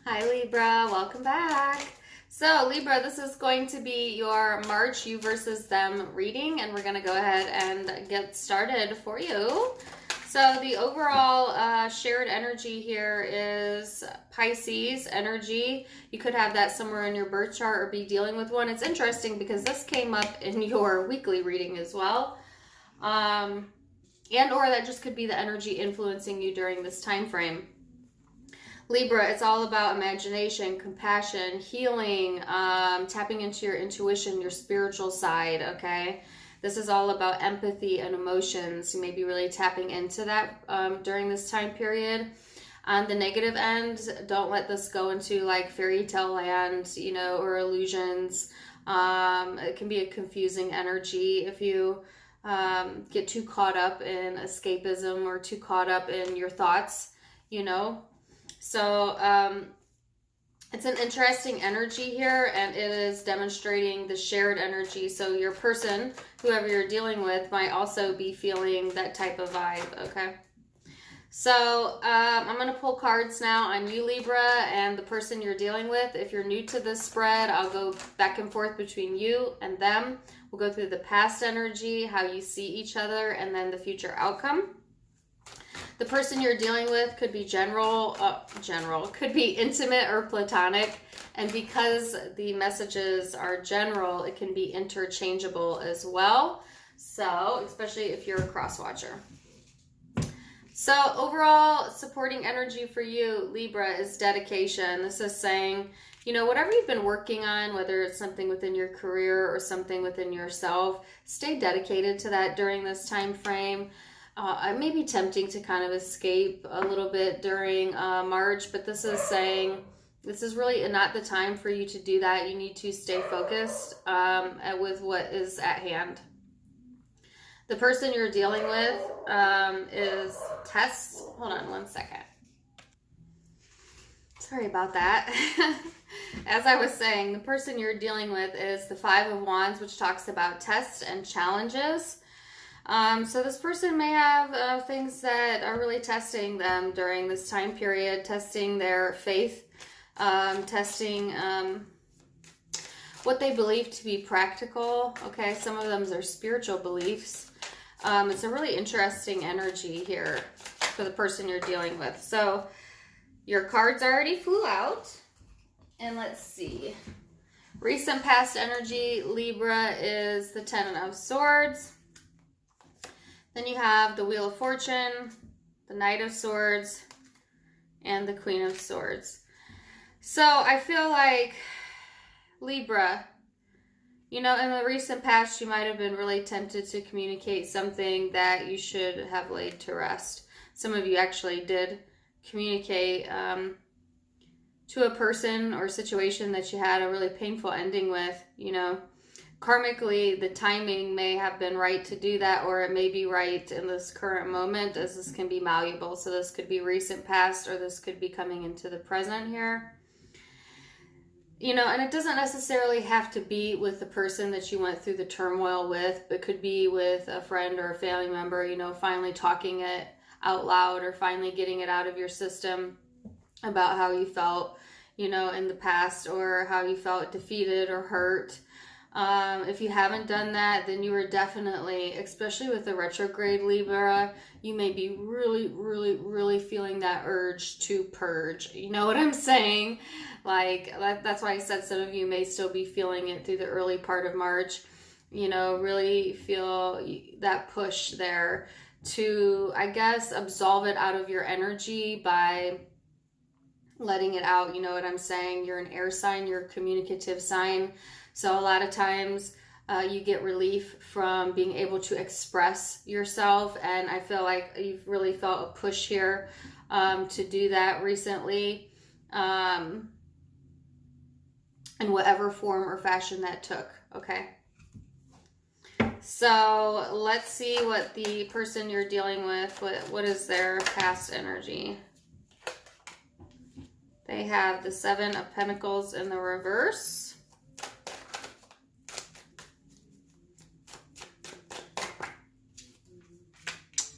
Hi Libra, welcome back. So Libra, this is going to be your March you versus them reading, and we're going to go ahead and get started for you. So the overall shared energy here is Pisces energy. You could have that somewhere in your birth chart or be dealing with one. It's interesting because this came up in your weekly reading as well. And or that just could be the energy influencing you during this time frame. Libra, it's all about imagination, compassion, healing, tapping into your intuition, your spiritual side, okay? This is all about empathy and emotions. You may be really tapping into that during this time period. On the negative end, don't let this go into like fairy tale land, or illusions. It can be a confusing energy if you get too caught up in escapism or too caught up in your thoughts, So it's an interesting energy here, and it is demonstrating the shared energy. So your person, whoever you're dealing with, might also be feeling that type of vibe, okay? So I'm going to pull cards now on you, Libra, and the person you're dealing with. If you're new to this spread, I'll go back and forth between you and them. We'll go through the past energy, how you see each other, and then the future outcome. The person you're dealing with could be could be intimate or platonic. And because the messages are general, it can be interchangeable as well. So, especially if you're a cross watcher. So overall supporting energy for you, Libra, is dedication. This is saying, whatever you've been working on, whether it's something within your career or something within yourself, stay dedicated to that during this time frame. It may be tempting to kind of escape a little bit during March, but this is saying this is really not the time for you to do that. You need to stay focused with what is at hand. The person you're dealing with is Tess. Hold on one second. Sorry about that. As I was saying, the person you're dealing with is the Five of Wands, which talks about tests and challenges. So this person may have things that are really testing them during this time period, testing their faith, testing what they believe to be practical. Okay, some of them are spiritual beliefs. It's a really interesting energy here for the person you're dealing with. So your cards already flew out. And let's see. Recent past energy, Libra, is the Ten of Swords. Then you have the Wheel of Fortune, the Knight of Swords, and the Queen of Swords. So I feel like Libra, in the recent past, you might have been really tempted to communicate something that you should have laid to rest. Some of you actually did communicate to a person or situation that you had a really painful ending with, Karmically, the timing may have been right to do that, or it may be right in this current moment, as this can be malleable. So this could be recent past, or this could be coming into the present here. And it doesn't necessarily have to be with the person that you went through the turmoil with, but could be with a friend or a family member, finally talking it out loud or finally getting it out of your system about how you felt, in the past, or how you felt defeated or hurt. If you haven't done that, then you are definitely, especially with the retrograde Libra, you may be really, really, really feeling that urge to purge. You know what I'm saying? That's why I said some of you may still be feeling it through the early part of March. Really feel that push there to, I guess, absolve it out of your energy by letting it out. You know what I'm saying? You're an air sign, you're a communicative sign. So a lot of times you get relief from being able to express yourself. And I feel like you've really felt a push here to do that recently, in whatever form or fashion that took. Okay. So let's see what the person you're dealing with, what is their past energy. They have the Seven of Pentacles in the reverse.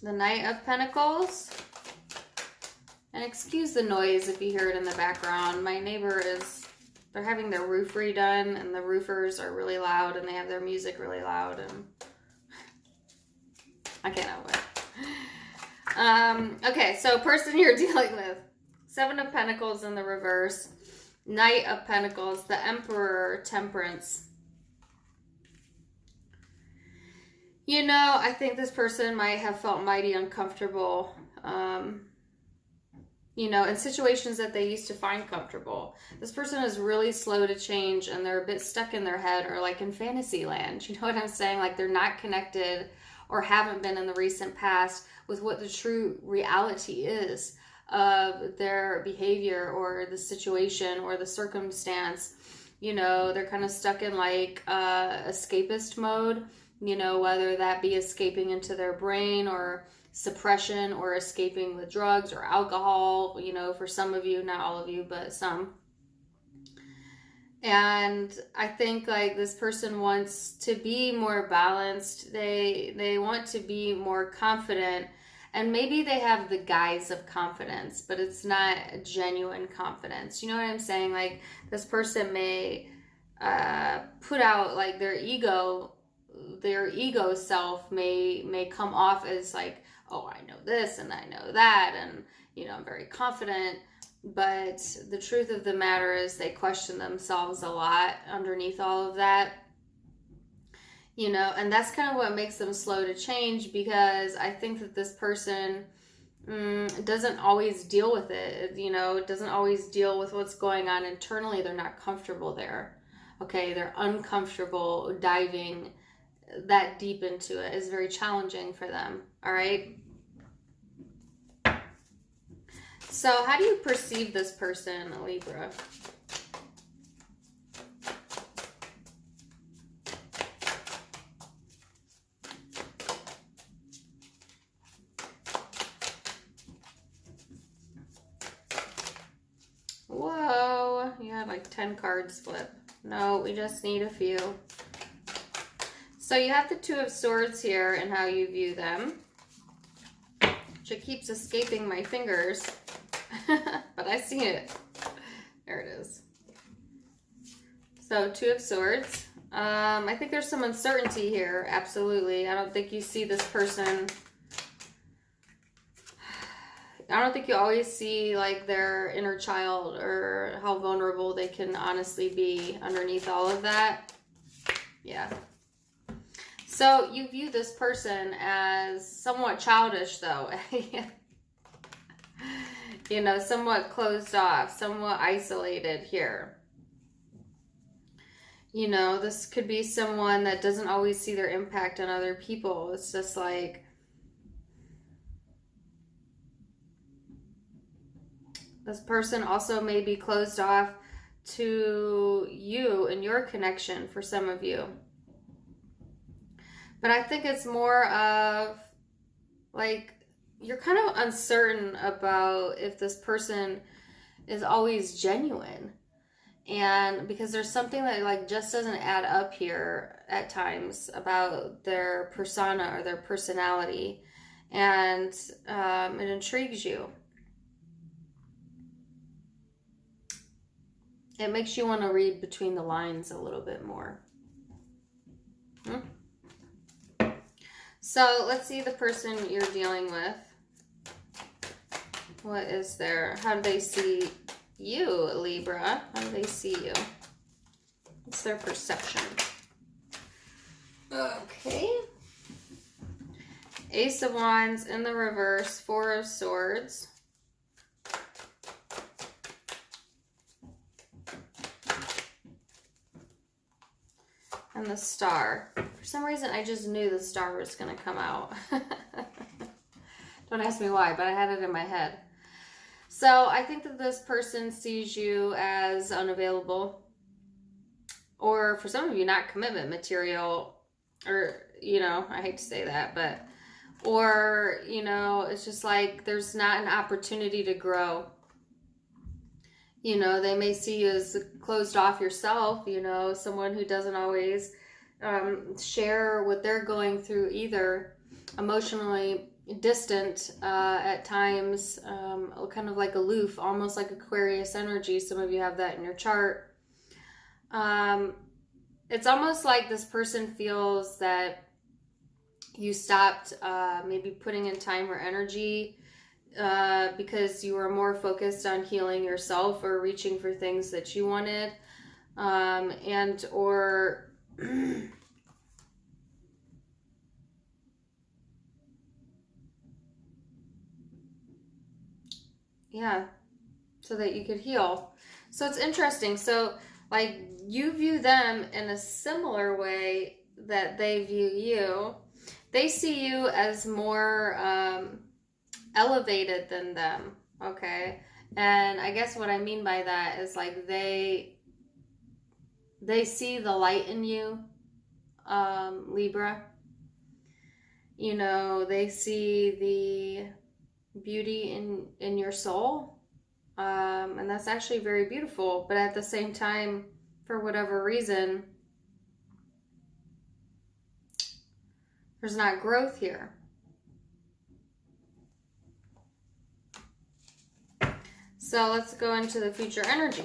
The Knight of Pentacles, And excuse the noise if you hear it in the background. My neighbor they're having their roof redone, and the roofers are really loud, and they have their music really loud, and I can't help it. Okay, so person you're dealing with. 7 of Pentacles in the reverse. Knight of Pentacles. The Emperor, Temperance. You know, I think this person might have felt mighty uncomfortable, you know, in situations that they used to find comfortable. This person is really slow to change, and they're a bit stuck in their head, or like in fantasy land. You know what I'm saying? Like they're not connected, or haven't been in the recent past, with what the true reality is of their behavior, or the situation, or the circumstance. You know, they're kind of stuck in like escapist mode, you know, whether that be escaping into their brain, or suppression, or escaping with drugs or alcohol, you know, for some of you, not all of you, but some. And I think like this person wants to be more balanced. They want to be more confident, and maybe they have the guise of confidence, but it's not genuine confidence. You know what I'm saying? Like this person may put out like their ego self may come off as like, oh, I know this and I know that, and you know, I'm very confident. But the truth of the matter is they question themselves a lot underneath all of that, you know, and that's kind of what makes them slow to change, because I think that this person doesn't always deal with it, you know, doesn't always deal with what's going on internally. They're not comfortable there. Okay, they're uncomfortable diving that deep into it. Is very challenging for them. All right. So how do you perceive this person, Libra? Whoa, you had like 10 cards flip. No, we just need a few. So you have the 2 of Swords here and how you view them. Which it keeps escaping my fingers. But I see it. There it is. So 2 of Swords. I think there's some uncertainty here. Absolutely. I don't think you see this person. I don't think you always see like their inner child, or how vulnerable they can honestly be underneath all of that. Yeah. So you view this person as somewhat childish, though. You know, somewhat closed off, somewhat isolated here. You know, this could be someone that doesn't always see their impact on other people. It's just like, this person also may be closed off to you and your connection for some of you. But I think it's more of like, you're kind of uncertain about if this person is always genuine. And because there's something that like just doesn't add up here at times about their persona or their personality. And it intrigues you. It makes you want to read between the lines a little bit more. So let's see the person you're dealing with. What is there? How do they see you, Libra? How do they see you? What's their perception? Okay. Ace of Wands in the reverse. 4 of Swords. And the Star. For some reason, I just knew the Star was going to come out. Don't ask me why, but I had it in my head. So I think that this person sees you as unavailable. Or for some of you, not commitment material. Or, you know, I hate to say that, but... Or, you know, it's just like there's not an opportunity to grow. You know, they may see you as closed off yourself, you know, someone who doesn't always share what they're going through either emotionally, distant at times, kind of like aloof, almost like Aquarius energy. Some of you have that in your chart. It's almost like this person feels that you stopped maybe putting in time or energy because you were more focused on healing yourself or reaching for things that you wanted, and or yeah, so that you could heal. So it's interesting. So like you view them in a similar way that they view you. They see you as more elevated than them, okay? And I guess what I mean by that is like they see the light in you, Libra. You know, they see the beauty in your soul, and that's actually very beautiful. But at the same time, for whatever reason, there's not growth here. So let's go into the future energy.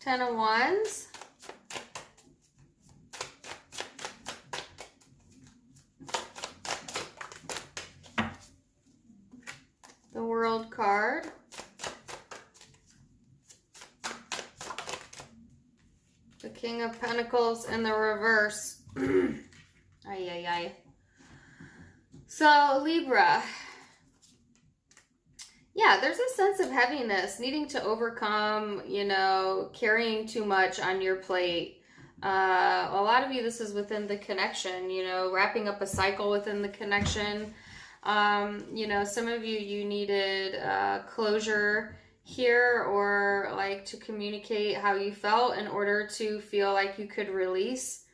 Ten of Wands. The World card. The King of Pentacles in the reverse. Ay, ay, ay. So, Libra. Yeah, there's a sense of heaviness, needing to overcome, you know, carrying too much on your plate. A lot of you, this is within the connection, you know, wrapping up a cycle within the connection. You know, some of you, you needed closure here, or like to communicate how you felt in order to feel like you could release.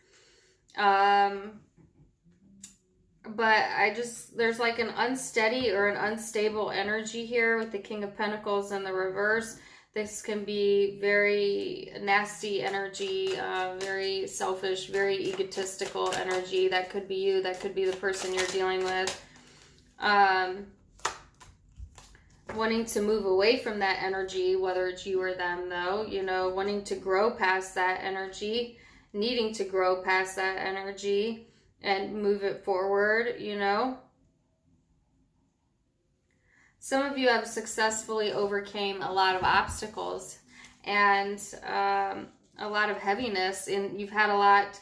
But there's like an unsteady or an unstable energy here with the King of Pentacles in the reverse. This can be very nasty energy, very selfish, very egotistical energy. That could be you, that could be the person you're dealing with. Wanting to move away from that energy, whether it's you or them though, you know, wanting to grow past that energy, needing to grow past that energy and move it forward, you know. Some of you have successfully overcame a lot of obstacles and a lot of heaviness, and you've had a lot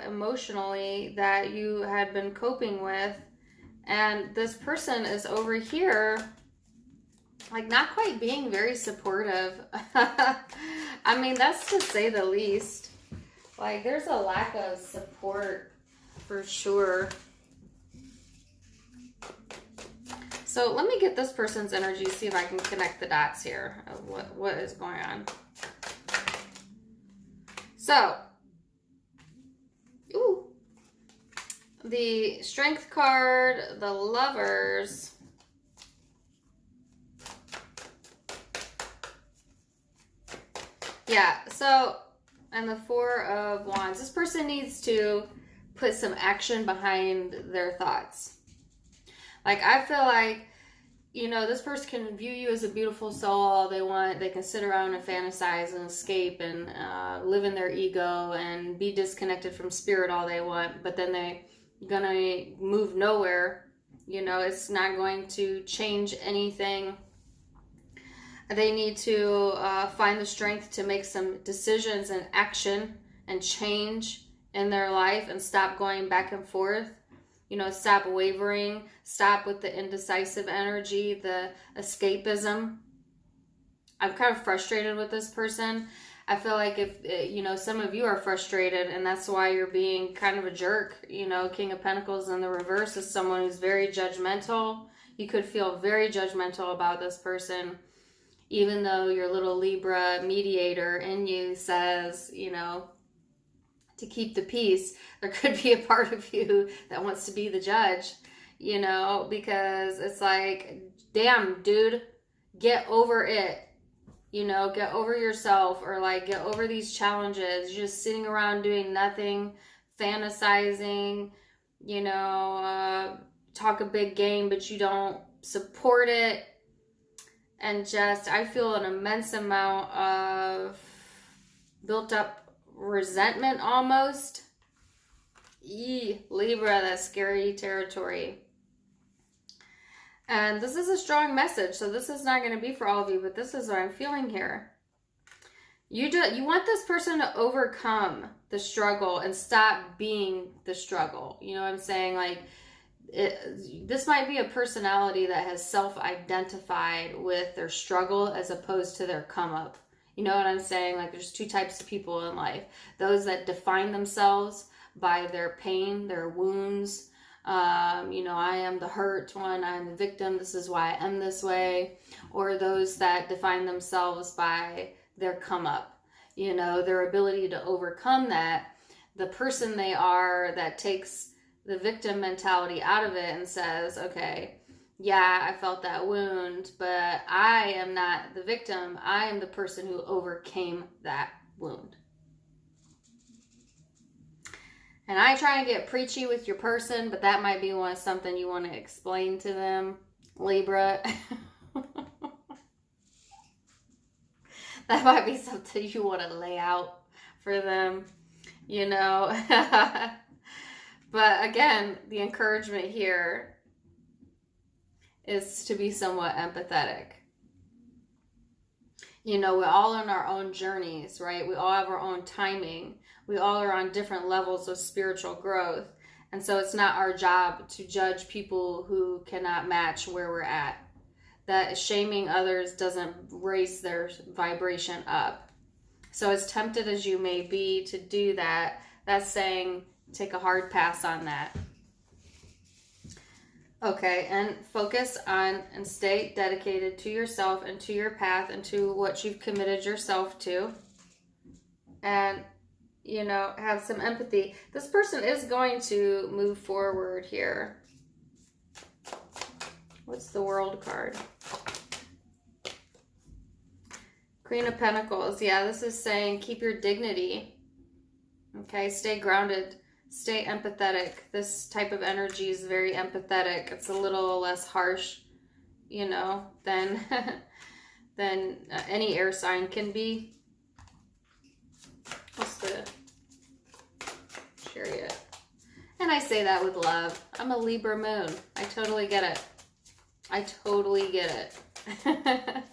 emotionally that you had been coping with. And this person is over here, like not quite being very supportive. I mean, that's to say the least. Like there's a lack of support for sure. So let me get this person's energy, see if I can connect the dots here of what is going on. So, ooh, the Strength card, the Lovers, yeah, so, and the Four of Wands. This person needs to put some action behind their thoughts. Like, I feel like, you know, this person can view you as a beautiful soul all they want. They can sit around and fantasize and escape and live in their ego and be disconnected from spirit all they want. But then they're going to move nowhere. You know, it's not going to change anything. They need to find the strength to make some decisions and action and change in their life and stop going back and forth. You know, stop wavering, stop with the indecisive energy, the escapism. I'm kind of frustrated with this person. I feel like if, you know, some of you are frustrated and that's why you're being kind of a jerk. You know, King of Pentacles in the reverse is someone who's very judgmental. You could feel very judgmental about this person, even though your little Libra mediator in you says, you know, to keep the peace. There could be a part of you that wants to be the judge, you know, because it's like, damn, dude, get over it. You know, get over yourself, or like get over these challenges. You're just sitting around doing nothing, fantasizing, you know, talk a big game, but you don't support it. And just, I feel an immense amount of built up resentment almost. Libra, that's scary territory. And this is a strong message, so this is not going to be for all of you, but this is what I'm feeling here. You want this person to overcome the struggle and stop being the struggle. You know what I'm saying? Like, this might be a personality that has self-identified with their struggle as opposed to their come up. You know what I'm saying? Like, there's two types of people in life. Those that define themselves by their pain, their wounds. You know, I am the hurt one, I'm the victim, this is why I am this way. Or those that define themselves by their come up. You know, their ability to overcome that. The person they are that takes the victim mentality out of it and says, okay, yeah, I felt that wound, but I am not the victim. I am the person who overcame that wound. And I try to get preachy with your person, but that might be something you want to explain to them, Libra. That might be something you want to lay out for them, you know. But again, the encouragement here is to be somewhat empathetic. You know, we're all on our own journeys, right? We all have our own timing. We all are on different levels of spiritual growth. And so it's not our job to judge people who cannot match where we're at. That shaming others doesn't raise their vibration up. So as tempted as you may be to do that, that's saying take a hard pass on that. Okay, and focus on and stay dedicated to yourself and to your path and to what you've committed yourself to. And, you know, have some empathy. This person is going to move forward here. What's the World card? Queen of Pentacles. Yeah, this is saying keep your dignity. Okay, stay grounded. Stay empathetic. This type of energy is very empathetic. It's a little less harsh, you know, than any air sign can be. What's the Chariot? And I say that with love. I'm a Libra moon. I totally get it. I totally get it.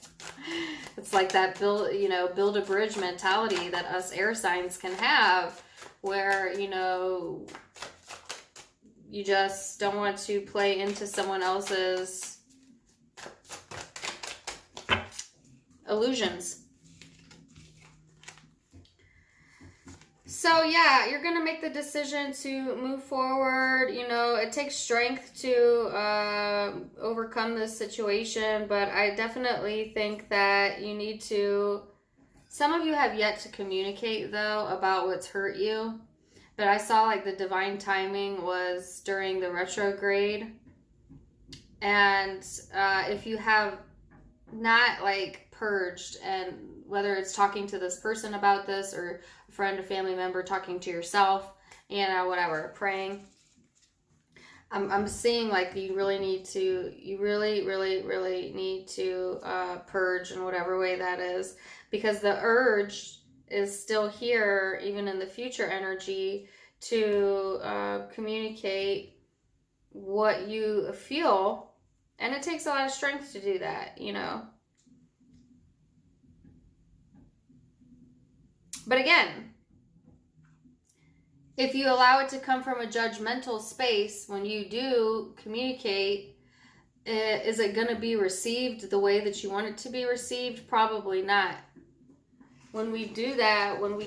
It's like that build a bridge mentality that us air signs can have, where, you know, you just don't want to play into someone else's illusions. So yeah, you're going to make the decision to move forward. You know, it takes strength to overcome this situation, but I definitely think that you need to... Some of you have yet to communicate, though, about what's hurt you. But I saw, like, the divine timing was during the retrograde. And if you have not, like, purged, and whether it's talking to this person about this or a friend or family member, talking to yourself, you know, whatever, praying, I'm seeing, like, you really need to, really need to purge in whatever way that is. Because the urge is still here, even in the future energy, to communicate what you feel. And it takes a lot of strength to do that, you know. But again, if you allow it to come from a judgmental space, when you do communicate, is it going to be received the way that you want it to be received? Probably not. When we do that, when we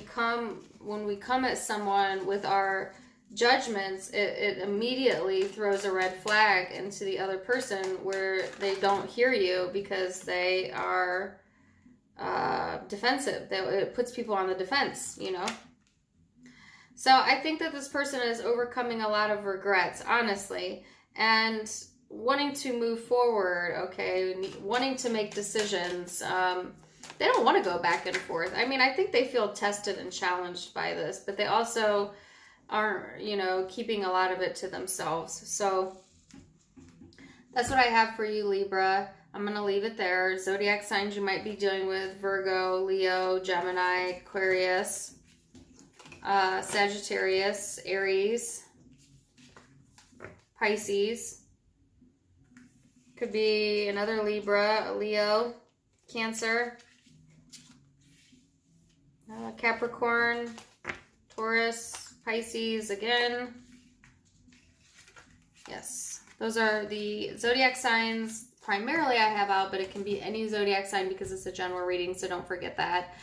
come at someone with our judgments, it immediately throws a red flag into the other person, where they don't hear you because they are defensive. It puts people on the defense, you know. So I think that this person is overcoming a lot of regrets, honestly, and wanting to move forward, okay, wanting to make decisions, they don't want to go back and forth. I mean, I think they feel tested and challenged by this, but they also are, you know, keeping a lot of it to themselves. So that's what I have for you, Libra. I'm going to leave it there. Zodiac signs you might be dealing with: Virgo, Leo, Gemini, Aquarius, Sagittarius, Aries, Pisces. Could be another Libra, a Leo, Cancer, Capricorn, Taurus, Pisces again. Yes, those are the zodiac signs primarily I have out, but it can be any zodiac sign because it's a general reading, so don't forget that.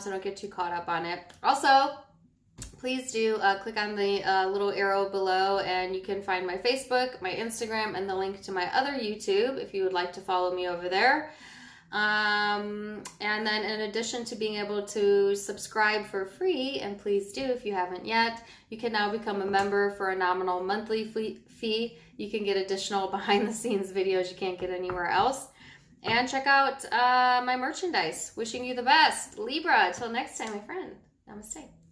So don't get too caught up on it. Also, please do click on the little arrow below, and you can find my Facebook, my Instagram, and the link to my other YouTube if you would like to follow me over there. And then in addition to being able to subscribe for free, and please do if you haven't yet, you can now become a member for a nominal monthly fee. You can get additional behind the scenes videos you can't get anywhere else. And check out my merchandise. Wishing you the best. Libra, until next time, my friend. Namaste.